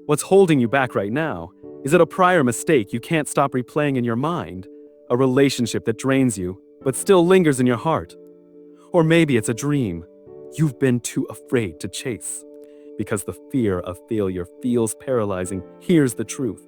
What's holding you back right now? Is it a prior mistake you can't stop replaying in your mind? A relationship that drains you, but still lingers in your heart? Or maybe it's a dream you've been too afraid to chase. Because the fear of failure feels paralyzing, here's the truth.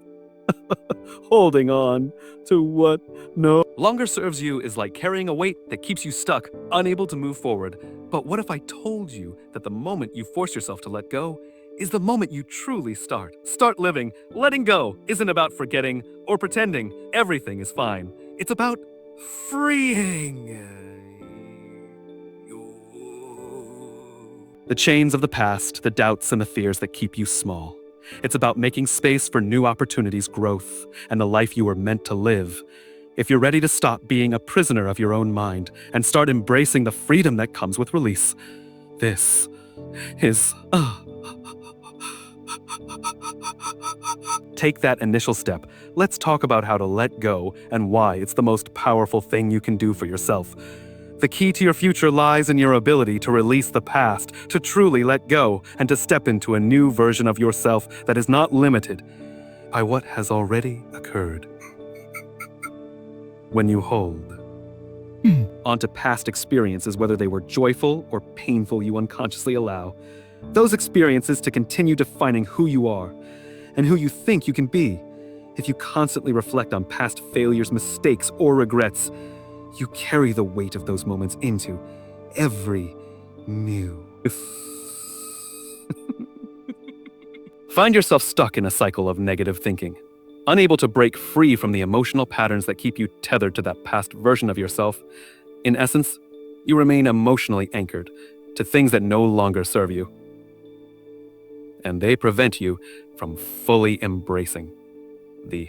Holding on to what no longer serves you is like carrying a weight that keeps you stuck, unable to move forward. But what if I told you that the moment you force yourself to let go is the moment you truly start? Start living. Letting go isn't about forgetting or pretending everything is fine. It's about freeing. The chains of the past, the doubts and the fears that keep you small. It's about making space for new opportunities, growth, and the life you were meant to live. If you're ready to stop being a prisoner of your own mind and start embracing the freedom that comes with release, this is. Take that initial step. Let's talk about how to let go and why it's the most powerful thing you can do for yourself. The key to your future lies in your ability to release the past, to truly let go, and to step into a new version of yourself that is not limited by what has already occurred. When you hold onto past experiences, whether they were joyful or painful, you unconsciously allow those experiences to continue defining who you are and who you think you can be. If you constantly reflect on past failures, mistakes, or regrets, you carry the weight of those moments into every new. Find yourself stuck in a cycle of negative thinking, unable to break free from the emotional patterns that keep you tethered to that past version of yourself. In essence, you remain emotionally anchored to things that no longer serve you, and they prevent you from fully embracing the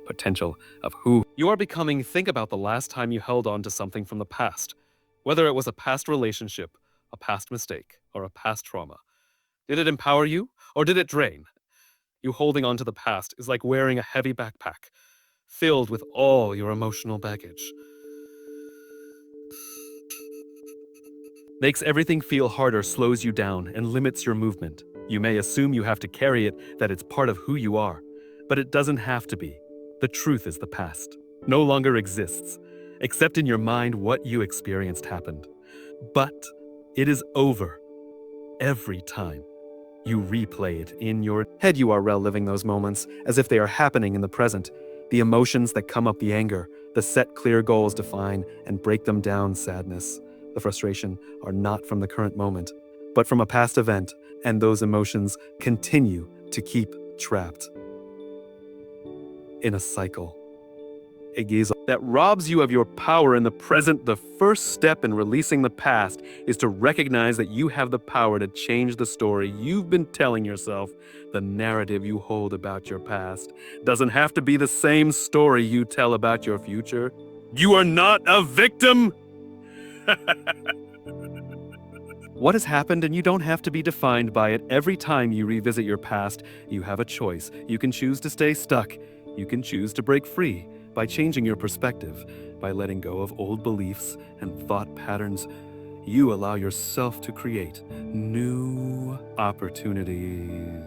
potential of who you are becoming. Think about the last time you held on to something from the past, whether it was a past relationship, a past mistake, or a past trauma. Did it empower you, or did it drain? You holding on to the past is like wearing a heavy backpack, filled with all your emotional baggage. Makes everything feel harder, slows you down, and limits your movement. You may assume you have to carry it, that it's part of who you are, but it doesn't have to be. The truth is the past no longer exists. Except in your mind, what you experienced happened. But it is over every time you replay it in your head. You are reliving those moments as if they are happening in the present. The emotions that come up, the anger, the set clear goals define and break them down, sadness, the frustration are not from the current moment, but from a past event, and those emotions continue to keep trapped in a cycle. A gaze that robs you of your power in the present. The first step in releasing the past is to recognize that you have the power to change the story you've been telling yourself. The narrative you hold about your past doesn't have to be the same story you tell about your future. You are not a victim. What has happened, and you don't have to be defined by it. Every time you revisit your past, you have a choice. You can choose to stay stuck. You can choose to break free by changing your perspective, by letting go of old beliefs and thought patterns. You allow yourself to create new opportunities.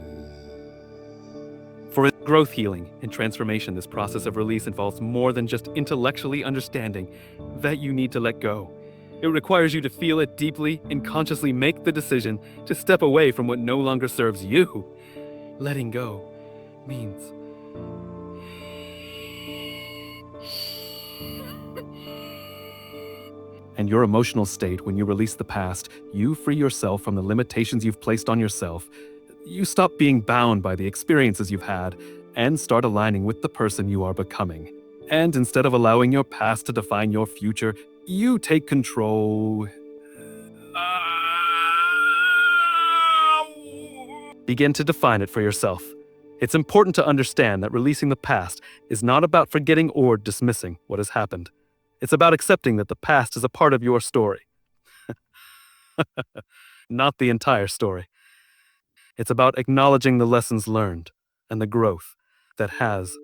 For growth, healing, and transformation, this process of release involves more than just intellectually understanding that you need to let go. It requires you to feel it deeply and consciously make the decision to step away from what no longer serves you. Letting go means and your emotional state. When you release the past, you free yourself from the limitations you've placed on yourself. You stop being bound by the experiences you've had and start aligning with the person you are becoming. And instead of allowing your past to define your future, you take control. Begin to define it for yourself. It's important to understand that releasing the past is not about forgetting or dismissing what has happened. It's about accepting that the past is a part of your story, not the entire story. It's about acknowledging the lessons learned and the growth that has.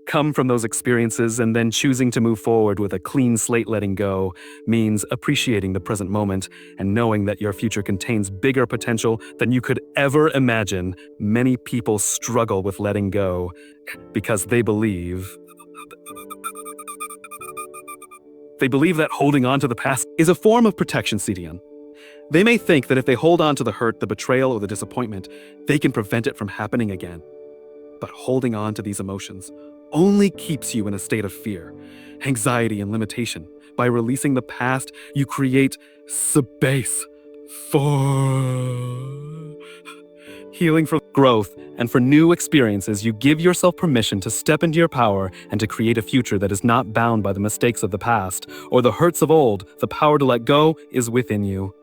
come from those experiences, and then choosing to move forward with a clean slate. Letting go means appreciating the present moment and knowing that your future contains bigger potential than you could ever imagine. Many people struggle with letting go because they believe that holding on to the past is a form of protection, CDN. They may think that if they hold on to the hurt, the betrayal, or the disappointment, they can prevent it from happening again. But holding on to these emotions only keeps you in a state of fear, anxiety, and limitation. By releasing the past, you create space for healing, for growth, and for new experiences. You give yourself permission to step into your power and to create a future that is not bound by the mistakes of the past or the hurts of old. The power to let go is within you,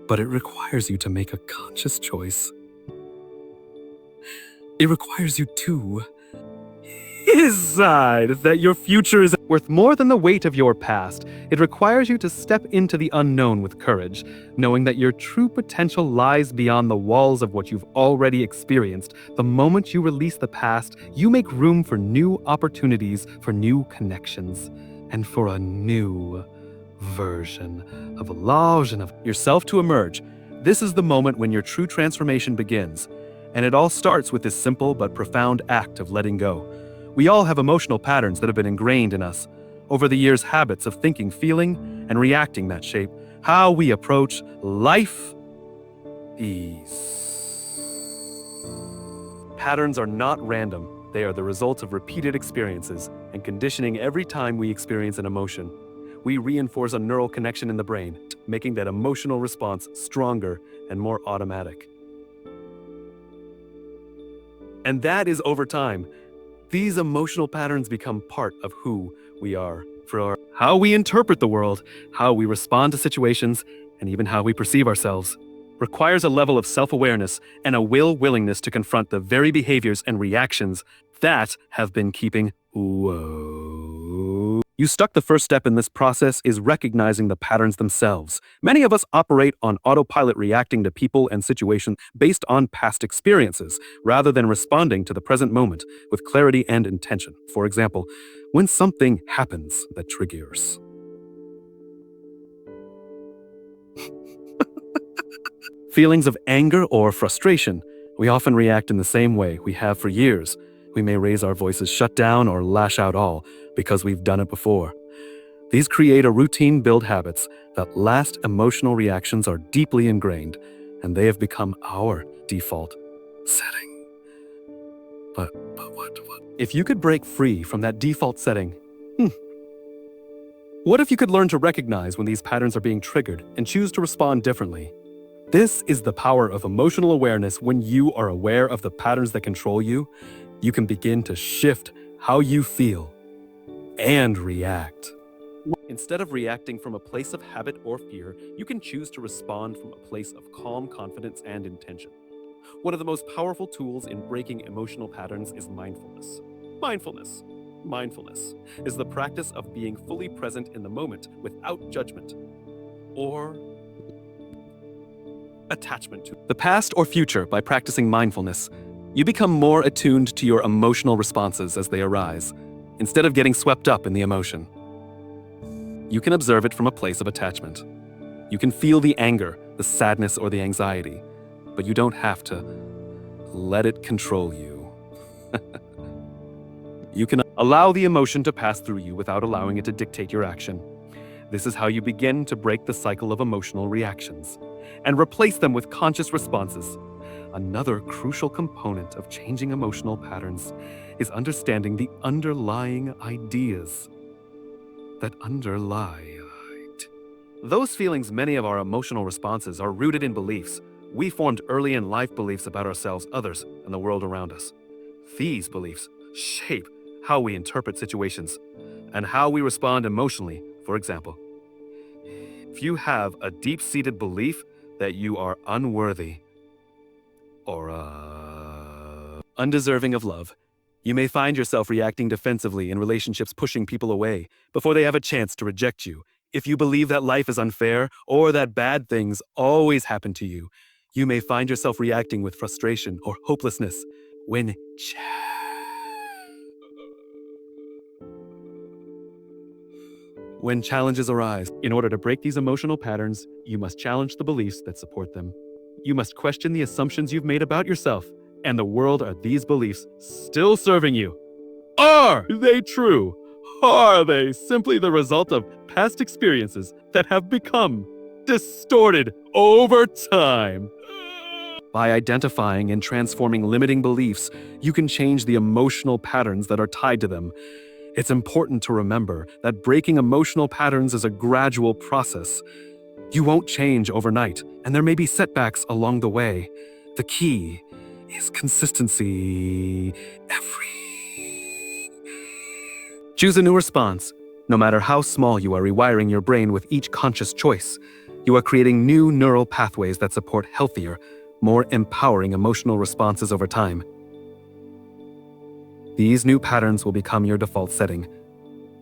but it requires you to make a conscious choice. It requires you to decide that your future is worth more than the weight of your past. It requires you to step into the unknown with courage, knowing that your true potential lies beyond the walls of what you've already experienced. The moment you release the past, you make room for new opportunities, for new connections, and for a new version of yourself to emerge. This is the moment when your true transformation begins, and it all starts with this simple but profound act of letting go. We all have emotional patterns that have been ingrained in us over the years, habits of thinking, feeling, and reacting that shape how we approach life. These patterns are not random. They are the result of repeated experiences and conditioning. Every time we experience an emotion, we reinforce a neural connection in the brain, making that emotional response stronger and more automatic. And that is over time. These emotional patterns become part of who we are, for how we interpret the world, how we respond to situations, and even how we perceive ourselves. Requires a level of self-awareness and a willingness to confront the very behaviors and reactions that have been keeping. You stuck. The first step in this process is recognizing the patterns themselves. Many of us operate on autopilot, reacting to people and situations based on past experiences, rather than responding to the present moment with clarity and intention. For example, when something happens that triggers feelings of anger or frustration, we often react in the same way we have for years. We may raise our voices, shut down, or lash out, all because we've done it before. These create a routine, build habits that last. Emotional reactions are deeply ingrained, and they have become our default setting. But what? If you could break free from that default setting, what if you could learn to recognize when these patterns are being triggered and choose to respond differently? This is the power of emotional awareness. When you are aware of the patterns that control you, you can begin to shift how you feel and react. Instead of reacting from a place of habit or fear, you can choose to respond from a place of calm, confidence, and intention. One of the most powerful tools in breaking emotional patterns is mindfulness. Mindfulness is the practice of being fully present in the moment without judgment or attachment to the past or future. By practicing mindfulness, you become more attuned to your emotional responses as they arise. Instead of getting swept up in the emotion, you can observe it from a place of attachment. You can feel the anger, the sadness, or the anxiety, but you don't have to let it control you. You can allow the emotion to pass through you without allowing it to dictate your action. This is how you begin to break the cycle of emotional reactions and replace them with conscious responses. Another crucial component of changing emotional patterns is understanding the underlying ideas that underlie it. Those feelings. Many of our emotional responses are rooted in beliefs we formed early in life, beliefs about ourselves, others, and the world around us. These beliefs shape how we interpret situations and how we respond emotionally. For example, if you have a deep-seated belief that you are unworthy or undeserving of love, you may find yourself reacting defensively in relationships, pushing people away before they have a chance to reject you. If you believe that life is unfair or that bad things always happen to you, you may find yourself reacting with frustration or hopelessness when when challenges arise. In order to break these emotional patterns, you must challenge the beliefs that support them. You must question the assumptions you've made about yourself and the world. Are these beliefs still serving you? Are they true? Are they simply the result of past experiences that have become distorted over time? By identifying and transforming limiting beliefs, you can change the emotional patterns that are tied to them. It's important to remember that breaking emotional patterns is a gradual process. You won't change overnight, and there may be setbacks along the way. The key is consistency. Choose a new response. No matter how small, you are rewiring your brain with each conscious choice. You are creating new neural pathways that support healthier, more empowering emotional responses over time. These new patterns will become your default setting,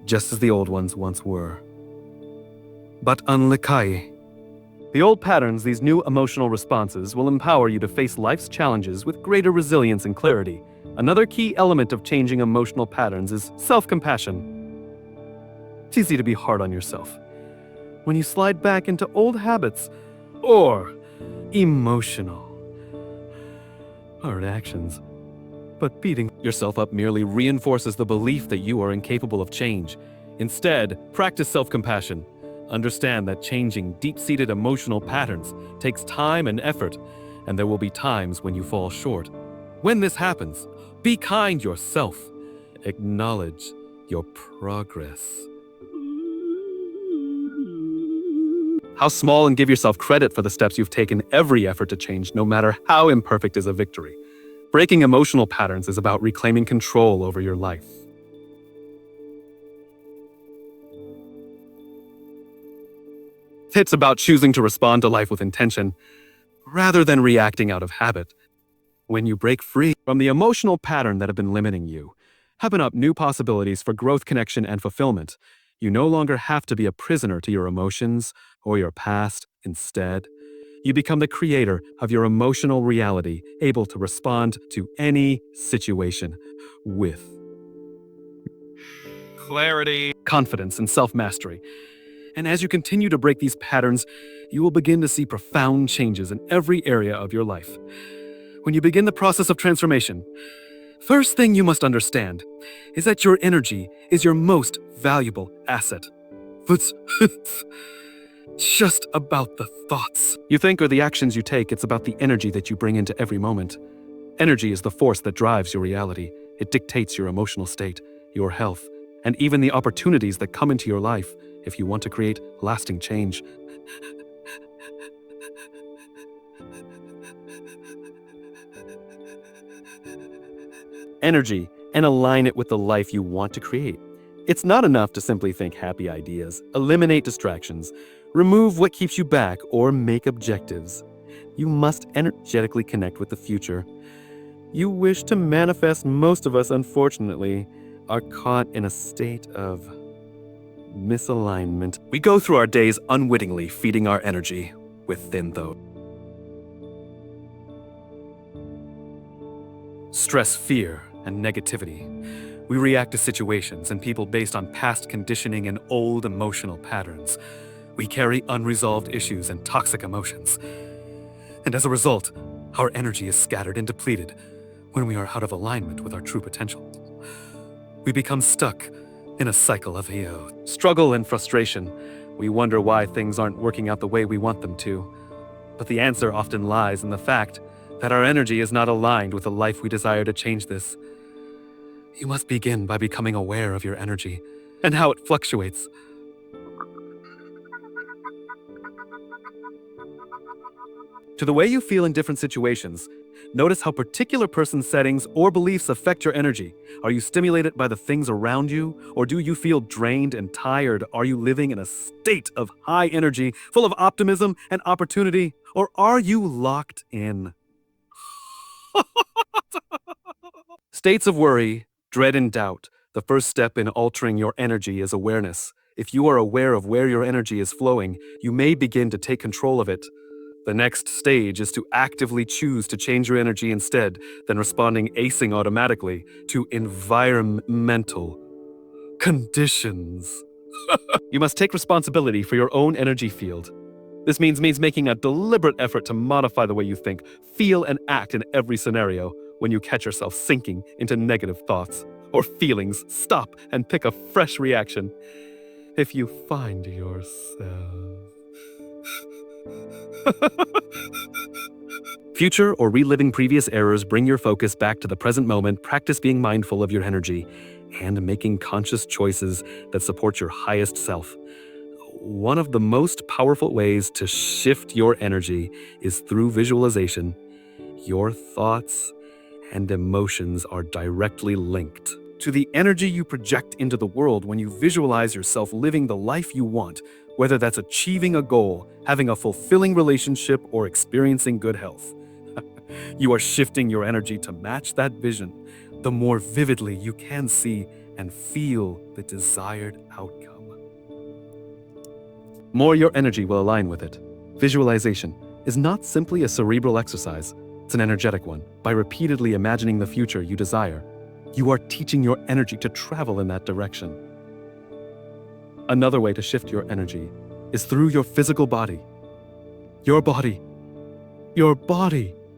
just as the old ones once were. But unlikai. The old patterns, these new emotional responses, will empower you to face life's challenges with greater resilience and clarity. Another key element of changing emotional patterns is self-compassion. It's easy to be hard on yourself when you slide back into old habits or emotional hard actions. But beating yourself up merely reinforces the belief that you are incapable of change. Instead, practice self-compassion. Understand that changing deep-seated emotional patterns takes time and effort, and there will be times when you fall short. When this happens, be kind to yourself. Acknowledge your progress. How small, and give yourself credit for the steps you've taken. Every effort to change, no matter how imperfect, is a victory. Breaking emotional patterns is about reclaiming control over your life. It's about choosing to respond to life with intention, rather than reacting out of habit. When you break free from the emotional pattern that have been limiting you, open up new possibilities for growth, connection, and fulfillment. You no longer have to be a prisoner to your emotions or your past. Instead, you become the creator of your emotional reality, able to respond to any situation with clarity, confidence, and self-mastery. And as you continue to break these patterns, you will begin to see profound changes in every area of your life. When you begin the process of transformation, first thing you must understand is that your energy is your most valuable asset. It's just about the thoughts you think or the actions you take. It's about the energy that you bring into every moment. Energy is the force that drives your reality. It dictates your emotional state, your health, and even the opportunities that come into your life. If you want to create lasting change, energy and align it with the life you want to create. It's not enough to simply think happy ideas. Eliminate distractions, remove what keeps you back, or make objectives. You must energetically connect with the future you wish to manifest. Most of us, unfortunately, are caught in a state of misalignment. We go through our days unwittingly feeding our energy within those. Stress, fear, and negativity. We react to situations and people based on past conditioning and old emotional patterns. We carry unresolved issues and toxic emotions. And as a result, our energy is scattered and depleted when we are out of alignment with our true potential. We become stuck in a cycle of struggle and frustration. We wonder why things aren't working out the way we want them to. But the answer often lies in the fact that our energy is not aligned with the life we desire. To change this, you must begin by becoming aware of your energy and how it fluctuates. To the way you feel in different situations, notice how particular person settings or beliefs affect your energy. Are you stimulated by the things around you, or do you feel drained and tired? Are you living in a state of high energy, full of optimism and opportunity, or are you locked in states of worry, dread, and doubt? The first step in altering your energy is awareness. If you are aware of where your energy is flowing, you may begin to take control of it. The next stage is to actively choose to change your energy instead than responding acing automatically to environmental conditions. You must take responsibility for your own energy field. This means making a deliberate effort to modify the way you think, feel, and act in every scenario. When you catch yourself sinking into negative thoughts or feelings, stop and pick a fresh reaction. If you find yourself future or reliving previous errors, bring your focus back to the present moment, practice being mindful of your energy, and making conscious choices that support your highest self. One of the most powerful ways to shift your energy is through visualization. Your thoughts and emotions are directly linked to the energy you project into the world when you visualize yourself living the life you want, whether that's achieving a goal, having a fulfilling relationship, or experiencing good health. You are shifting your energy to match that vision. The more vividly you can see and feel the desired outcome, more your energy will align with it. Visualization is not simply a cerebral exercise, it's an energetic one. By repeatedly imagining the future you desire, you are teaching your energy to travel in that direction. Another way to shift your energy is through your physical body. Your body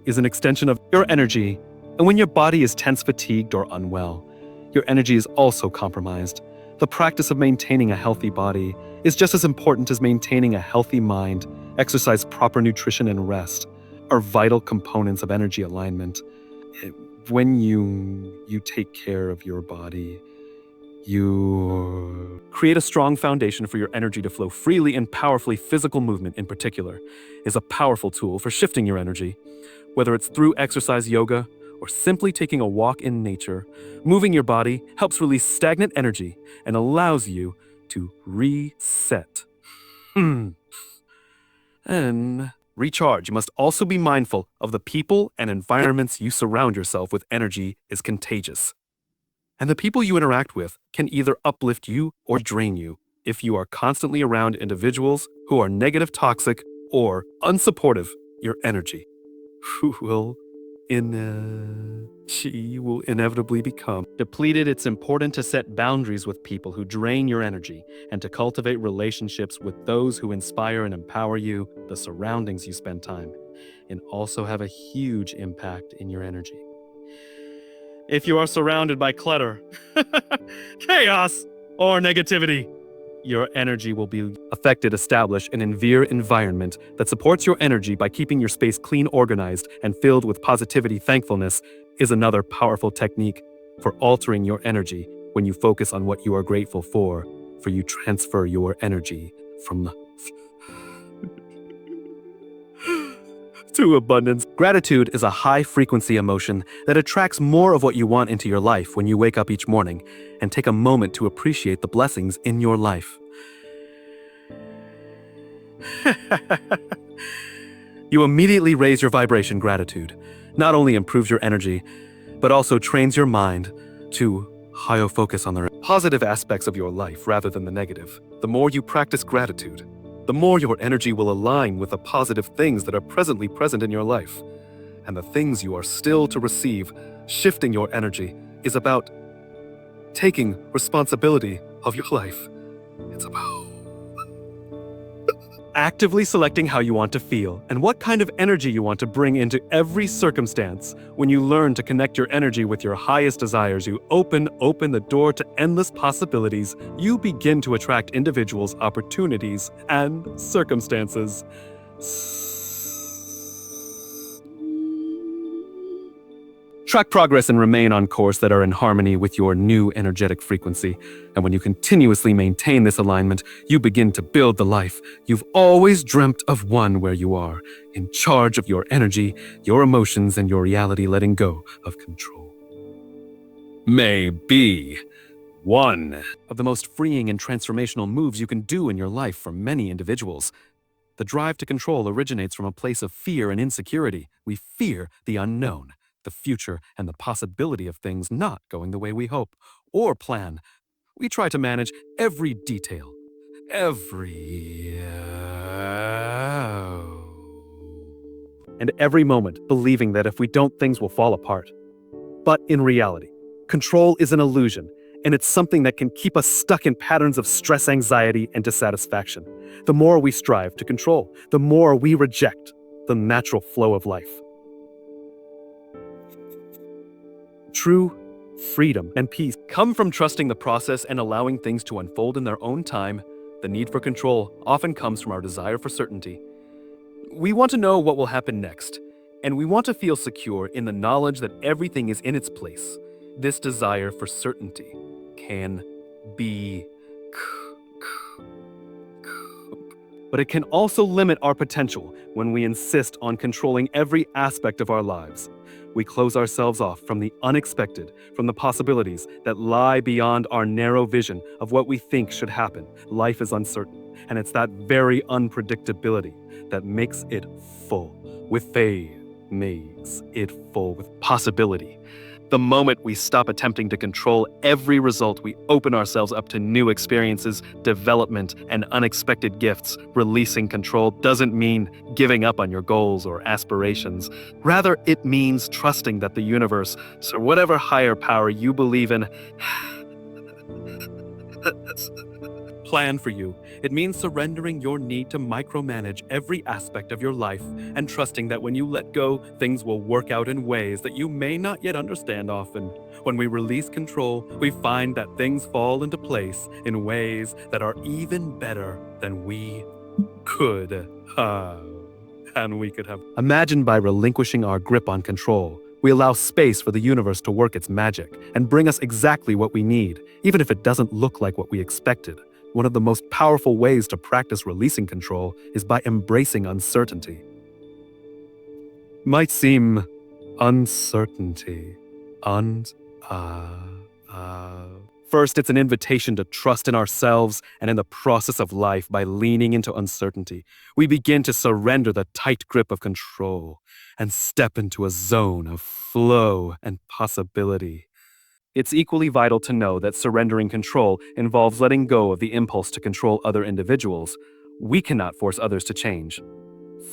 is an extension of your energy, and when your body is tense, fatigued, or unwell, your energy is also compromised. The practice of maintaining a healthy body is just as important as maintaining a healthy mind. Exercise, proper nutrition, and rest are vital components of energy alignment. When you take care of your body, you create a strong foundation for your energy to flow freely and powerfully. Physical movement, in particular, is a powerful tool for shifting your energy. Whether it's through exercise, yoga, or simply taking a walk in nature, moving your body helps release stagnant energy and allows you to reset. And recharge. You must also be mindful of the people and environments you surround yourself with. Energy is contagious, and the people you interact with can either uplift you or drain you. If you are constantly around individuals who are negative, toxic, or unsupportive, your energy will inevitably become depleted. It's important to set boundaries with people who drain your energy and to cultivate relationships with those who inspire and empower you. The surroundings you spend time in also have a huge impact in your energy. If you are surrounded by clutter, chaos, or negativity, your energy will be affected. Establish an environment that supports your energy by keeping your space clean, organized, and filled with positivity. Thankfulness is another powerful technique for altering your energy. When you focus on what you are grateful for you transfer your energy from to abundance. Gratitude is a high-frequency emotion that attracts more of what you want into your life. When you wake up each morning and take a moment to appreciate the blessings in your life, you immediately raise your vibration. Gratitude not only improves your energy, but also trains your mind to higher focus on the positive aspects of your life rather than the negative. The more you practice gratitude, the more your energy will align with the positive things that are presently present in your life. And the things you are still to receive. Shifting your energy is about taking responsibility of your life. It's about actively selecting how you want to feel and what kind of energy you want to bring into every circumstance. When you learn to connect your energy with your highest desires, you open the door to endless possibilities. You begin to attract individuals, opportunities, and circumstances. Track progress and remain on course that are in harmony with your new energetic frequency. And when you continuously maintain this alignment, you begin to build the life you've always dreamt of, one where you are in charge of your energy, your emotions, and your reality, letting go of control. May be one of the most freeing and transformational moves you can do in your life. For many individuals, the drive to control originates from a place of fear and insecurity. We fear the unknown, the future, and the possibility of things not going the way we hope or plan. We try to manage every detail, and every moment, believing that if we don't, things will fall apart. But in reality, control is an illusion. and it's something that can keep us stuck in patterns of stress, anxiety, and dissatisfaction. The more we strive to control, the more we reject the natural flow of life. True freedom and peace come from trusting the process and allowing things to unfold in their own time. The need for control often comes from our desire for certainty. We want to know what will happen next, and we want to feel secure in the knowledge that everything is in its place. This desire for certainty can be but it can also limit our potential when we insist on controlling every aspect of our lives. We close ourselves off from the unexpected, from the possibilities that lie beyond our narrow vision of what we think should happen. Life is uncertain, and it's that very unpredictability that makes it full with faith, makes it full with possibility. The moment we stop attempting to control every result, we open ourselves up to new experiences, development, and unexpected gifts. Releasing control doesn't mean giving up on your goals or aspirations. Rather, it means trusting that the universe, or whatever higher power you believe in, plan for you. It means surrendering your need to micromanage every aspect of your life and trusting that when you let go, things will work out in ways that you may not yet understand often. When we release control, we find that things fall into place in ways that are even better than we could have. Imagine by relinquishing our grip on control, we allow space for the universe to work its magic and bring us exactly what we need, even if it doesn't look like what we expected. One of the most powerful ways to practice releasing control is by embracing uncertainty. Might seem uncertainty. First, it's an invitation to trust in ourselves and in the process of life. By leaning into uncertainty, we begin to surrender the tight grip of control and step into a zone of flow and possibility. It's equally vital to know that surrendering control involves letting go of the impulse to control other individuals. We cannot force others to change,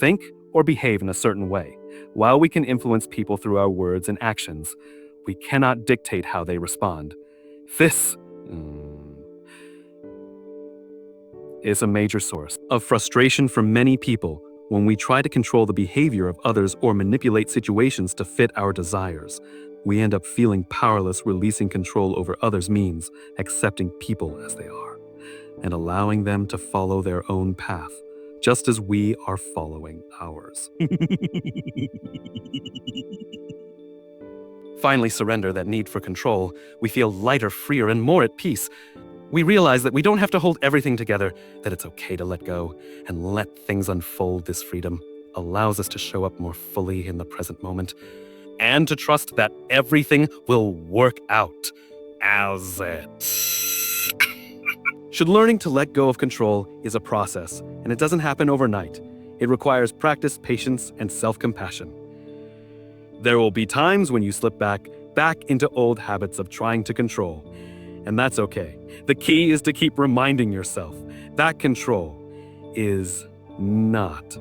think, or behave in a certain way. While we can influence people through our words and actions, we cannot dictate how they respond. This is a major source of frustration for many people when we try to control the behavior of others or manipulate situations to fit our desires. We end up feeling powerless. Releasing control over others means accepting people as they are and allowing them to follow their own path, just as we are following ours. Finally, surrender that need for control. We feel lighter, freer, and more at peace. We realize that we don't have to hold everything together, that it's okay to let go and let things unfold. This freedom allows us to show up more fully in the present moment and to trust that everything will work out as it should. Learning to let go of control is a process, and it doesn't happen overnight. It requires practice, patience, and self-compassion. There will be times when you slip back into old habits of trying to control, and that's okay. The key is to keep reminding yourself that control is not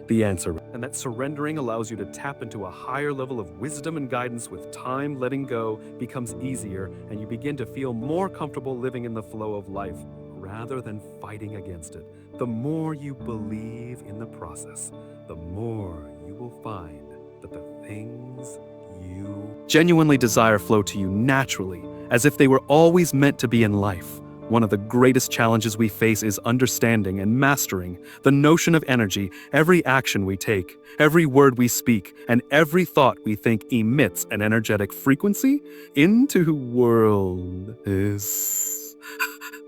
the answer, and that surrendering allows you to tap into a higher level of wisdom and guidance. With time, letting go becomes easier, and you begin to feel more comfortable living in the flow of life rather than fighting against it. The more you believe in the process, the more you will find that the things you genuinely desire flow to you naturally, as if they were always meant to be in life. One of the greatest challenges we face is understanding and mastering the notion of energy. Every action we take, every word we speak, and every thought we think emits an energetic frequency into the world. This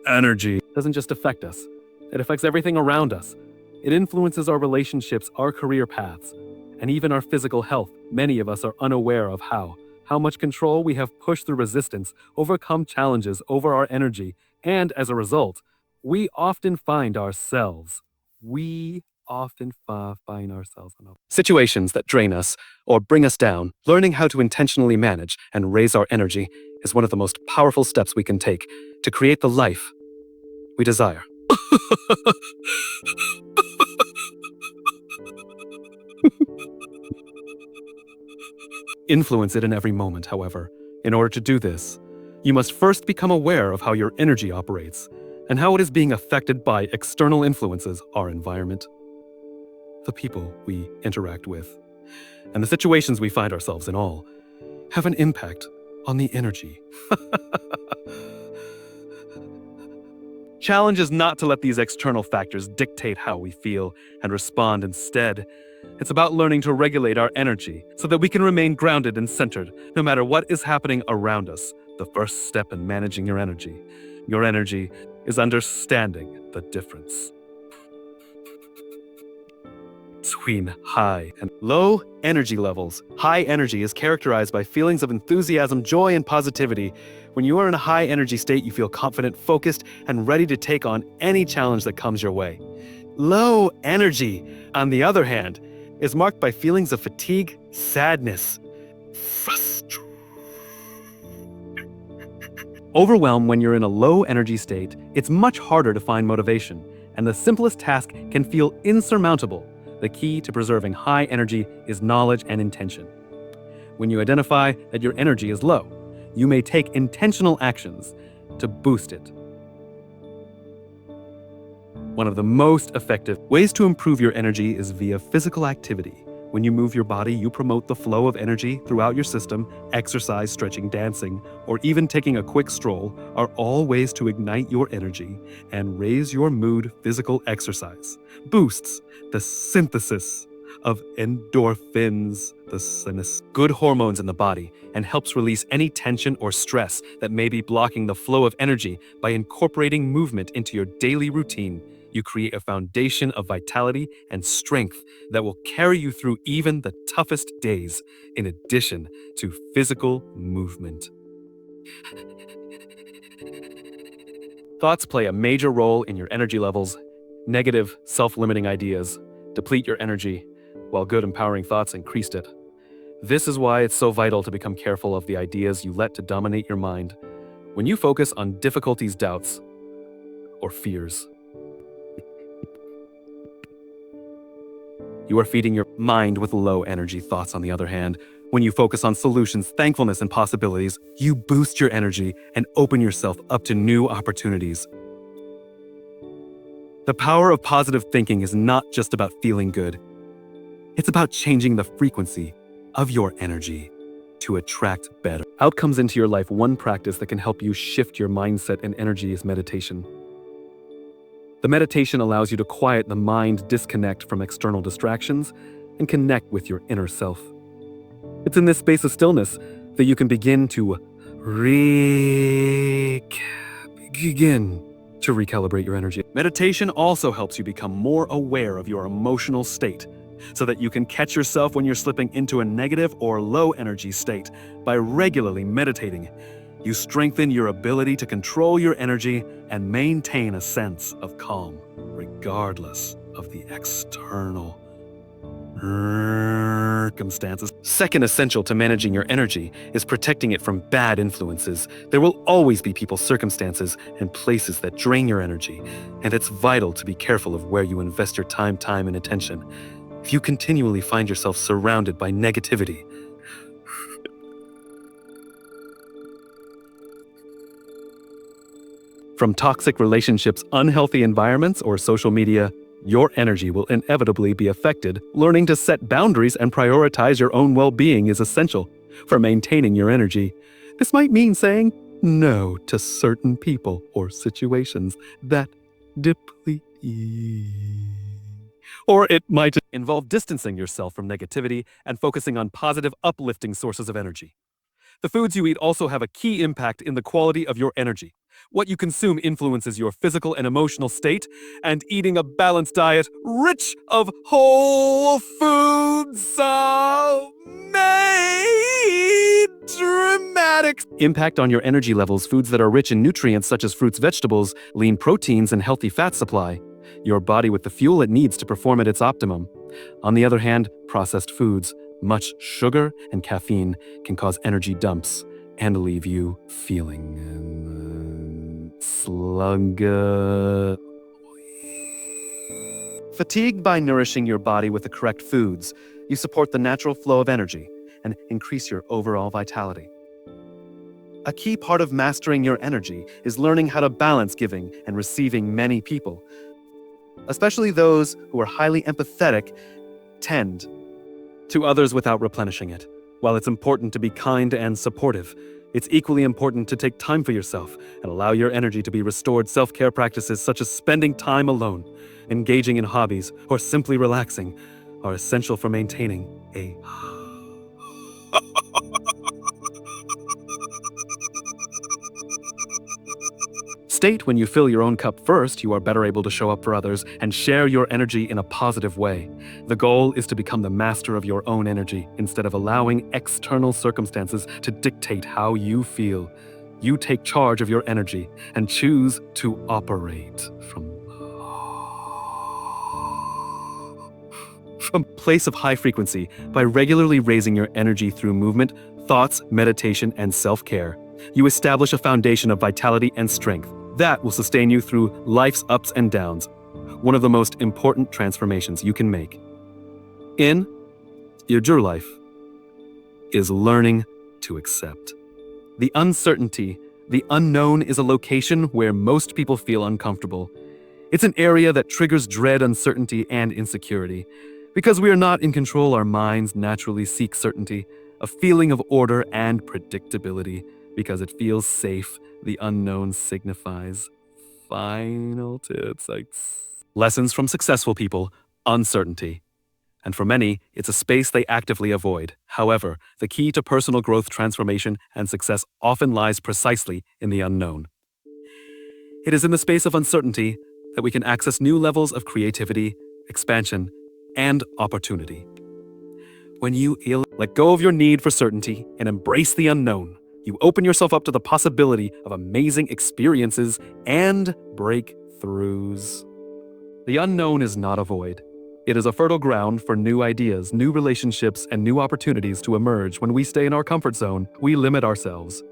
energy doesn't just affect us, it affects everything around us. It influences our relationships, our career paths, and even our physical health. Many of us are unaware of how much control we have pushed through resistance, overcome challenges over our energy, and as a result, we often find ourselves in situations that drain us or bring us down. Learning how to intentionally manage and raise our energy is one of the most powerful steps we can take to create the life we desire. Influence it in every moment, however. In order to do this, You must first become aware of how your energy operates and how it is being affected by external influences, our environment, the people we interact with, and the situations we find ourselves in all have an impact on the energy. Challenge is not to let these external factors dictate how we feel and respond instead. It's about learning to regulate our energy so that we can remain grounded and centered no matter what is happening around us. The first step in managing your energy is understanding the difference between high and low energy levels. High energy is characterized by feelings of enthusiasm, joy, and positivity. When you are in a high energy state, you feel confident, focused, and ready to take on any challenge that comes your way. Low energy, on the other hand, is marked by feelings of fatigue, sadness, frustration, overwhelm. When you're in a low energy state, it's much harder to find motivation, and the simplest task can feel insurmountable. The key to preserving high energy is knowledge and intention. When you identify that your energy is low, you may take intentional actions to boost it. One of the most effective ways to improve your energy is via physical activity. When you move your body, you promote the flow of energy throughout your system. Exercise, stretching, dancing, or even taking a quick stroll are all ways to ignite your energy and raise your mood. Physical exercise boosts the synthesis of endorphins, good hormones in the body, and helps release any tension or stress that may be blocking the flow of energy. By incorporating movement into your daily routine, you create a foundation of vitality and strength that will carry you through even the toughest days, in addition to physical movement. Thoughts play a major role in your energy levels. Negative, self-limiting ideas deplete your energy, while good, empowering thoughts increase it. This is why it's so vital to become careful of the ideas you let to dominate your mind. When you focus on difficulties, doubts, or fears, you are feeding your mind with low energy thoughts. On the other hand, when you focus on solutions, thankfulness, and possibilities, you boost your energy and open yourself up to new opportunities. The power of positive thinking is not just about feeling good. It's about changing the frequency of your energy to attract better outcomes into your life. One practice that can help you shift your mindset and energy is meditation. The meditation allows you to quiet the mind, disconnect from external distractions, and connect with your inner self. It's in this space of stillness that you can begin to recalibrate your energy. Meditation also helps you become more aware of your emotional state, so that you can catch yourself when you're slipping into a negative or low energy state. By regularly meditating, you strengthen your ability to control your energy and maintain a sense of calm, regardless of the external circumstances. Second, essential to managing your energy is protecting it from bad influences. There will always be people, circumstances, and places that drain your energy, and it's vital to be careful of where you invest your time, and attention. If you continually find yourself surrounded by negativity, from toxic relationships, unhealthy environments, or social media, your energy will inevitably be affected. Learning to set boundaries and prioritize your own well-being is essential for maintaining your energy. This might mean saying no to certain people or situations that deplete you. Or it might involve distancing yourself from negativity and focusing on positive, uplifting sources of energy. The foods you eat also have a key impact in the quality of your energy. What you consume influences your physical and emotional state, and eating a balanced diet rich of whole foods may dramatic impact on your energy levels. Foods that are rich in nutrients such as fruits, vegetables, lean proteins, and healthy fat supply your body with the fuel it needs to perform at its optimum. On the other hand, processed foods, much sugar, and caffeine can cause energy dumps and leave you feeling sluggish. Fatigued. By nourishing your body with the correct foods, you support the natural flow of energy and increase your overall vitality. A key part of mastering your energy is learning how to balance giving and receiving. Many people, especially those who are highly empathetic, tend to others without replenishing it. While it's important to be kind and supportive, it's equally important to take time for yourself and allow your energy to be restored. Self-care practices such as spending time alone, engaging in hobbies, or simply relaxing are essential for maintaining a state. When you fill your own cup first, you are better able to show up for others and share your energy in a positive way. The goal is to become the master of your own energy instead of allowing external circumstances to dictate how you feel. You take charge of your energy and choose to operate from a place of high frequency by regularly raising your energy through movement, thoughts, meditation, and self-care. You establish a foundation of vitality and strength that will sustain you through life's ups and downs. One of the most important transformations you can make in your life is learning to accept the uncertainty. The unknown is a location where most people feel uncomfortable. It's an area that triggers dread, uncertainty, and insecurity. Because we are not in control, our minds naturally seek certainty, a feeling of order and predictability. Because it feels safe, the unknown signifies final tips. Lessons from successful people, uncertainty. And for many, it's a space they actively avoid. However, the key to personal growth, transformation, and success often lies precisely in the unknown. It is in the space of uncertainty that we can access new levels of creativity, expansion, and opportunity. When you let go of your need for certainty and embrace the unknown, you open yourself up to the possibility of amazing experiences and breakthroughs. The unknown is not a void. It is a fertile ground for new ideas, new relationships, and new opportunities to emerge. When we stay in our comfort zone, we limit ourselves.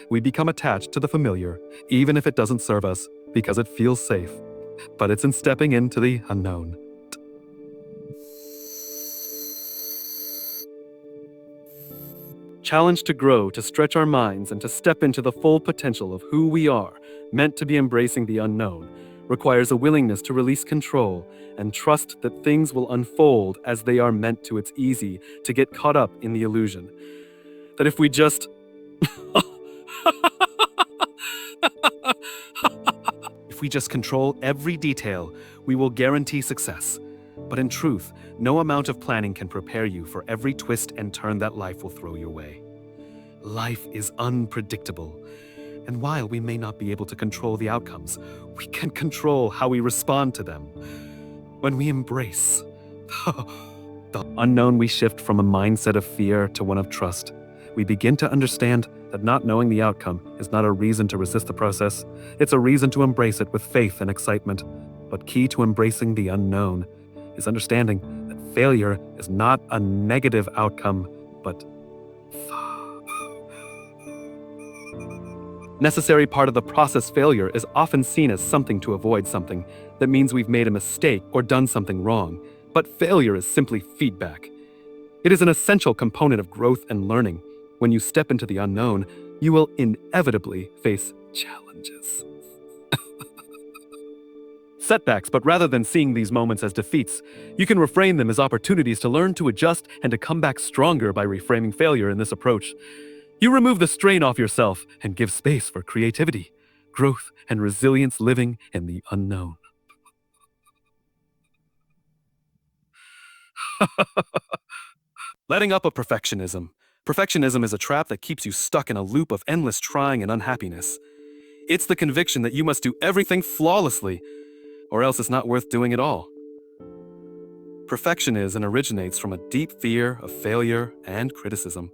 We become attached to the familiar, even if it doesn't serve us, because it feels safe. But it's in stepping into the unknown. Challenged to grow, to stretch our minds, and to step into the full potential of who we are, meant to be embracing the unknown, requires a willingness to release control and trust that things will unfold as they are meant to. It's easy to get caught up in the illusion that if we just if we just control every detail, we will guarantee success. But in truth, no amount of planning can prepare you for every twist and turn that life will throw your way. Life is unpredictable, and while we may not be able to control the outcomes, we can control how we respond to them. When we embrace the unknown, we shift from a mindset of fear to one of trust. We begin to understand that not knowing the outcome is not a reason to resist the process. It's a reason to embrace it with faith and excitement. But key to embracing the unknown is understanding that failure is not a negative outcome, but necessary part of the process. Failure is often seen as something to avoid, something that means we've made a mistake or done something wrong. But failure is simply feedback. It is an essential component of growth and learning. When you step into the unknown, you will inevitably face challenges, setbacks, but rather than seeing these moments as defeats, you can reframe them as opportunities to learn, to adjust, and to come back stronger. By reframing failure in this approach, you remove the strain off yourself and give space for creativity, growth, and resilience. Living in the unknown. Letting up of perfectionism. Perfectionism is a trap that keeps you stuck in a loop of endless trying and unhappiness. It's the conviction that you must do everything flawlessly, or else it's not worth doing at all. Perfectionism originates from a deep fear of failure and criticism,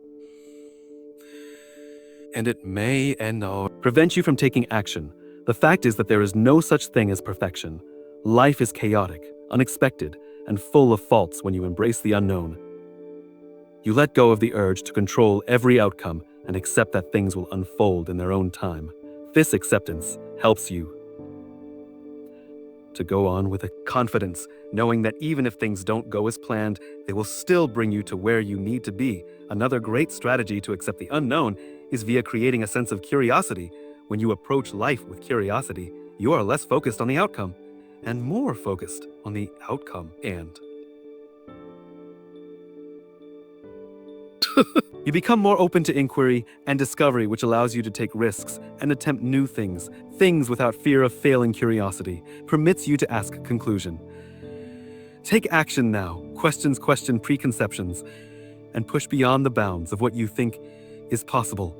and it may and all prevent you from taking action. The fact is that there is no such thing as perfection. Life is chaotic, unexpected, and full of faults. When you embrace the unknown, you let go of the urge to control every outcome and accept that things will unfold in their own time. This acceptance helps you to go on with a confidence, knowing that even if things don't go as planned, they will still bring you to where you need to be. Another great strategy to accept the unknown is via creating a sense of curiosity. When you approach life with curiosity, you are less focused on the outcome and more focused on the outcome and. You become more open to inquiry and discovery, which allows you to take risks and attempt new things, things without fear of failing. Curiosity permits you to ask conclusion. Take action now, question preconceptions, and push beyond the bounds of what you think is possible.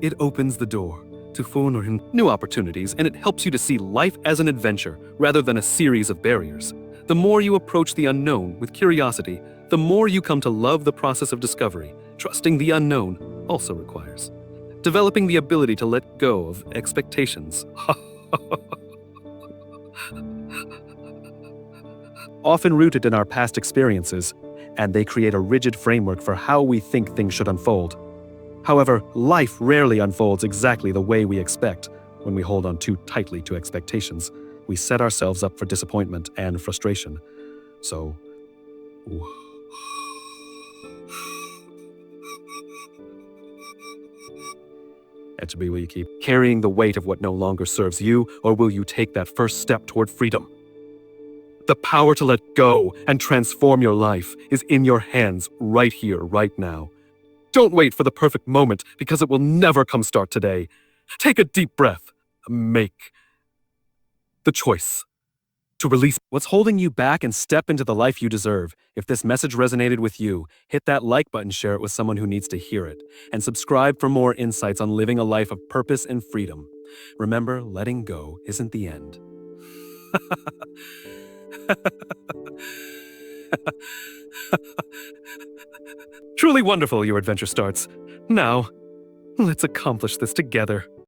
It opens the door to new opportunities, and it helps you to see life as an adventure rather than a series of barriers. The more you approach the unknown with curiosity, the more you come to love the process of discovery. Trusting the unknown also requires developing the ability to let go of expectations. Often rooted in our past experiences, and they create a rigid framework for how we think things should unfold. However, life rarely unfolds exactly the way we expect. When we hold on too tightly to expectations, we set ourselves up for disappointment and frustration. So, that should be where you keep carrying the weight of what no longer serves you, or will you take that first step toward freedom? The power to let go and transform your life is in your hands right here, right now. Don't wait for the perfect moment, because it will never come. Start today. Take a deep breath. Make the choice to release what's holding you back and step into the life you deserve. If this message resonated with you, hit that like button, share it with someone who needs to hear it, and subscribe for more insights on living a life of purpose and freedom. Remember, letting go isn't the end. Truly wonderful, your adventure starts. Now, let's accomplish this together.